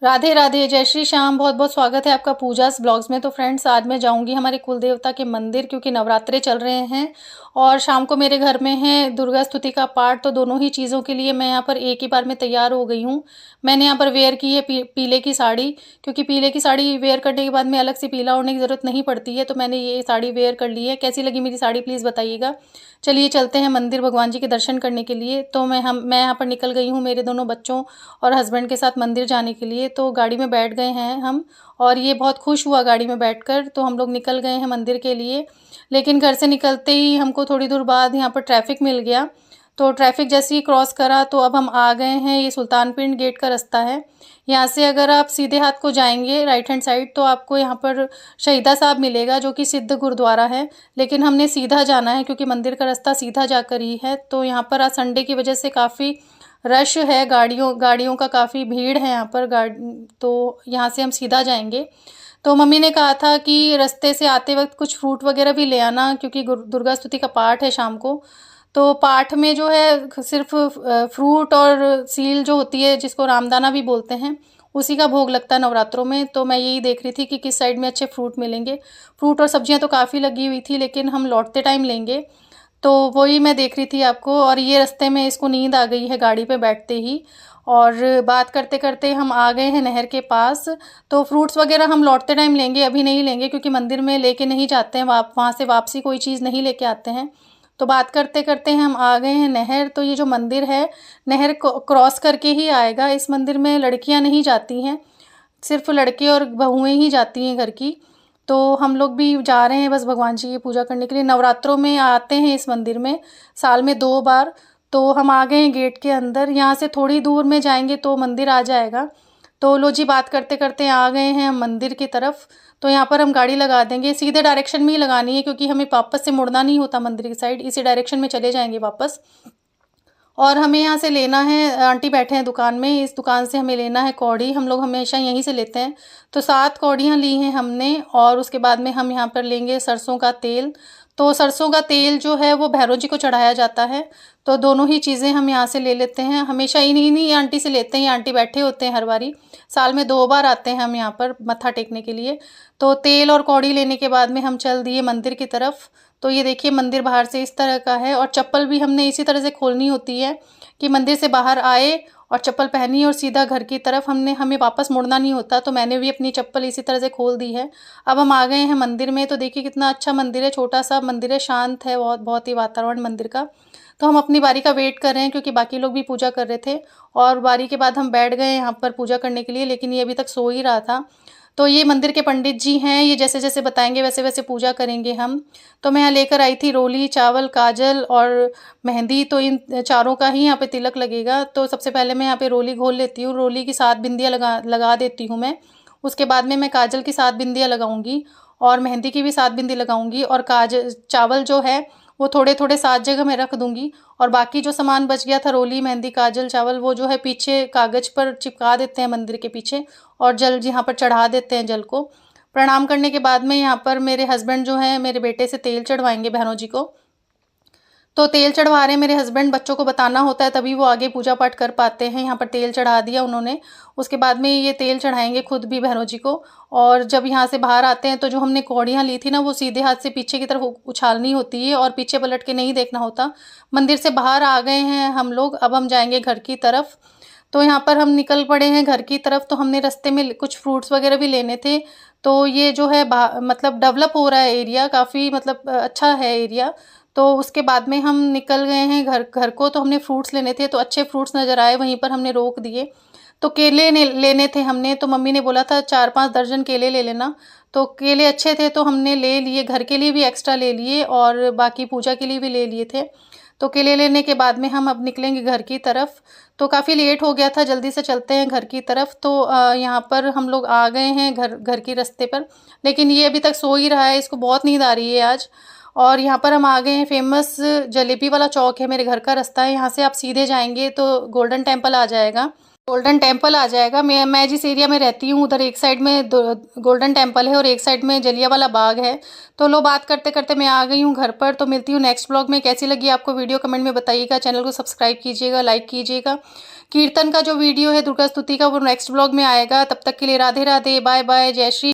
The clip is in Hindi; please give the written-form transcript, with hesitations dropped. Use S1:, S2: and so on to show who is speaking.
S1: राधे राधे, जय श्री श्याम। बहुत बहुत स्वागत है आपका पूजास ब्लॉग्स में। तो फ्रेंड्स, आज मैं जाऊंगी हमारे कुल देवता के मंदिर, क्योंकि नवरात्रे चल रहे हैं और शाम को मेरे घर में है दुर्गा स्तुति का पाठ। तो दोनों ही चीज़ों के लिए मैं यहाँ पर एक ही बार में तैयार हो गई हूँ। मैंने यहाँ पर वेयर की है पीले की साड़ी, क्योंकि पीले की साड़ी वेयर करने के बाद में अलग से पीला ओढ़ने की ज़रूरत नहीं पड़ती है। तो मैंने ये साड़ी वेयर कर ली है। कैसी लगी मेरी साड़ी प्लीज़ बताइएगा। चलिए चलते हैं मंदिर भगवान जी के दर्शन करने के लिए। तो मैं यहाँ पर निकल गई हूँ मेरे दोनों बच्चों और हस्बैंड के साथ मंदिर जाने के लिए। तो गाड़ी में बैठ गए हैं हम, और ये बहुत खुश हुआ गाड़ी में बैठकर। तो हम लोग निकल गए हैं मंदिर के लिए। लेकिन घर से निकलते ही हमको थोड़ी दूर बाद यहाँ पर ट्रैफिक मिल गया। तो ट्रैफिक जैसे ही क्रॉस करा तो अब हम आ गए हैं, ये सुल्तानपिंड गेट का रास्ता है। यहाँ से अगर आप सीधे हाथ को जाएंगे राइट हैंड साइड, तो आपको यहाँ पर शहीदा साहब मिलेगा, जो कि सिद्ध गुरुद्वारा है। लेकिन हमने सीधा जाना है, क्योंकि मंदिर का रास्ता सीधा जाकर ही है। तो यहाँ पर आज संडे की वजह से काफ़ी रश है, गाड़ियों का काफ़ी भीड़ है यहाँ पर तो यहाँ से हम सीधा जाएंगे। तो मम्मी ने कहा था कि रास्ते से आते वक्त कुछ फ्रूट वगैरह भी ले आना, क्योंकि दुर्गा स्तुति का पाठ है शाम को। तो पाठ में जो है सिर्फ फ्रूट और सील जो होती है, जिसको रामदाना भी बोलते हैं, उसी का भोग लगता है नवरात्रों में। तो मैं यही देख रही थी कि किस साइड में अच्छे फ्रूट मिलेंगे। फ्रूट और सब्जियां तो काफ़ी लगी हुई थी, लेकिन हम लौटते टाइम लेंगे। तो वही मैं देख रही थी आपको। और ये रास्ते में इसको नींद आ गई है गाड़ी पे बैठते ही, और बात करते करते हम आ गए हैं नहर के पास। तो फ्रूट्स वगैरह हम लौटते टाइम लेंगे, अभी नहीं लेंगे, क्योंकि मंदिर में लेके नहीं जाते हैं। वहाँ से वापसी कोई चीज़ नहीं लेके आते हैं। तो बात करते करते हम आ गए हैं नहर। तो ये जो मंदिर है, नहर क्रॉस करके ही आएगा। इस मंदिर में लड़कियां नहीं जाती हैं, सिर्फ लड़के और बहुएं ही जाती हैं घर की। तो हम लोग भी जा रहे हैं बस भगवान जी की पूजा करने के लिए। नवरात्रों में आते हैं इस मंदिर में, साल में 2 बार। तो हम आ गए हैं गेट के अंदर। यहाँ से थोड़ी दूर में जाएंगे तो मंदिर आ जाएगा। तो लो जी, बात करते करते आ गए हैं हम मंदिर की तरफ। तो यहाँ पर हम गाड़ी लगा देंगे, सीधे डायरेक्शन में ही लगानी है, क्योंकि हमें वापस से मुड़ना नहीं होता मंदिर की साइड, इसी डायरेक्शन में चले जाएंगे वापस। और हमें यहाँ से लेना है, आंटी बैठे हैं दुकान में, इस दुकान से हमें लेना है कौड़ी। हम लोग हमेशा यहीं से लेते हैं। तो 7 कौड़ियाँ ली हैं हमने। और उसके बाद में हम यहाँ पर लेंगे सरसों का तेल। तो सरसों का तेल जो है वो भैरव जी को चढ़ाया जाता है। तो दोनों ही चीज़ें हम यहाँ से ले लेते हैं। हमेशा इन्हीं आंटी से लेते हैं। ये आंटी बैठे होते हैं हर बारी, साल में 2 बार आते हैं हम यहाँ पर मत्था टेकने के लिए। तो तेल और कौड़ी लेने के बाद में हम चल दिए मंदिर की तरफ। तो ये देखिए, मंदिर बाहर से इस तरह का है। और चप्पल भी हमने इसी तरह से खोलनी होती है कि मंदिर से बाहर आए और चप्पल पहनी और सीधा घर की तरफ। हमें वापस मुड़ना नहीं होता। तो मैंने भी अपनी चप्पल इसी तरह से खोल दी है। अब हम आ गए हैं मंदिर में। तो देखिए कितना अच्छा मंदिर है, छोटा सा मंदिर है, शांत है बहुत बहुत ही वातावरण मंदिर का। तो हम अपनी बारी का वेट कर रहे हैं, क्योंकि बाकी लोग भी पूजा कर रहे थे। और बारी के बाद हम बैठ गए यहाँ पर पूजा करने के लिए, लेकिन ये अभी तक सो ही रहा था। तो ये मंदिर के पंडित जी हैं, ये जैसे जैसे बताएंगे वैसे वैसे पूजा करेंगे हम। तो मैं यहाँ लेकर आई थी रोली, चावल, काजल और मेहंदी। तो इन चारों का ही यहाँ पे तिलक लगेगा। तो सबसे पहले मैं यहाँ पे रोली घोल लेती हूँ। रोली की 7 बिंदियाँ लगा देती हूँ मैं। उसके बाद में मैं काजल की 7 बिंदियाँ लगाऊंगी, और मेहंदी की भी 7 बिंदी लगाऊंगी। और चावल जो है वो थोड़े थोड़े 7 जगह मैं रख दूंगी। और बाकी जो सामान बच गया था, रोली, मेहंदी, काजल, चावल, वो जो है पीछे कागज पर चिपका देते हैं मंदिर के पीछे, और जल यहाँ पर चढ़ा देते हैं जल को। प्रणाम करने के बाद में यहाँ पर मेरे हस्बैंड जो हैं, मेरे बेटे से तेल चढ़वाएंगे भैरव जी को। तो तेल चढ़वा रहे हैं मेरे हस्बैंड, बच्चों को बताना होता है तभी वो आगे पूजा पाठ कर पाते हैं। यहाँ पर तेल चढ़ा दिया उन्होंने। उसके बाद में ये तेल चढ़ाएंगे खुद भी भैरव जी को। और जब यहाँ से बाहर आते हैं तो जो हमने कौड़ियाँ ली थी ना, वो सीधे हाथ से पीछे की तरफ उछालनी होती है, और पीछे पलट के नहीं देखना होता। मंदिर से बाहर आ गए हैं हम लोग, अब हम जाएंगे घर की तरफ। तो यहाँ पर हम निकल पड़े हैं घर की तरफ। तो हमने रास्ते में कुछ फ्रूट्स वगैरह भी लेने थे। तो ये जो है मतलब डेवलप हो रहा है एरिया, काफ़ी मतलब अच्छा है एरिया। तो उसके बाद में हम निकल गए हैं घर घर को। तो हमने फ्रूट्स लेने थे, तो अच्छे फ्रूट्स नज़र आए, वहीं पर हमने रोक दिए। तो केले लेने थे हमने। तो मम्मी ने बोला था 4-5 दर्जन केले ले लेना। तो केले अच्छे थे तो हमने ले लिए, घर के लिए भी एक्स्ट्रा ले लिए और बाकी पूजा के लिए भी ले लिए थे। तो केले लेने के बाद में हम अब निकलेंगे घर की तरफ। तो काफ़ी लेट हो गया था, जल्दी से चलते हैं घर की तरफ। तो यहाँ पर हम लोग आ गए हैं घर घर की रास्ते पर। लेकिन ये अभी तक सो ही रहा है, इसको बहुत नींद आ रही है आज। और यहाँ पर हम आ गए हैं, फेमस जलेबी वाला चौक है, मेरे घर का रास्ता है। यहाँ से आप सीधे जाएंगे तो गोल्डन टेम्पल आ जाएगा। गोल्डन टेम्पल आ जाएगा। मैं जिस एरिया में रहती हूँ उधर एक साइड में गोल्डन टेम्पल है और एक साइड में जलियांवाला बाग है। तो लो, बात करते करते मैं आ गई हूँ घर पर। तो मिलती हूँ नेक्स्ट ब्लॉग में। कैसी लगी आपको वीडियो कमेंट में बताइएगा। चैनल को सब्सक्राइब कीजिएगा, लाइक कीजिएगा, कीर्तन का जो वीडियो है दुर्गा स्तुति का वो नेक्स्ट ब्लॉग में आएगा। तब तक के लिए राधे राधे, बाय बाय, जय श्री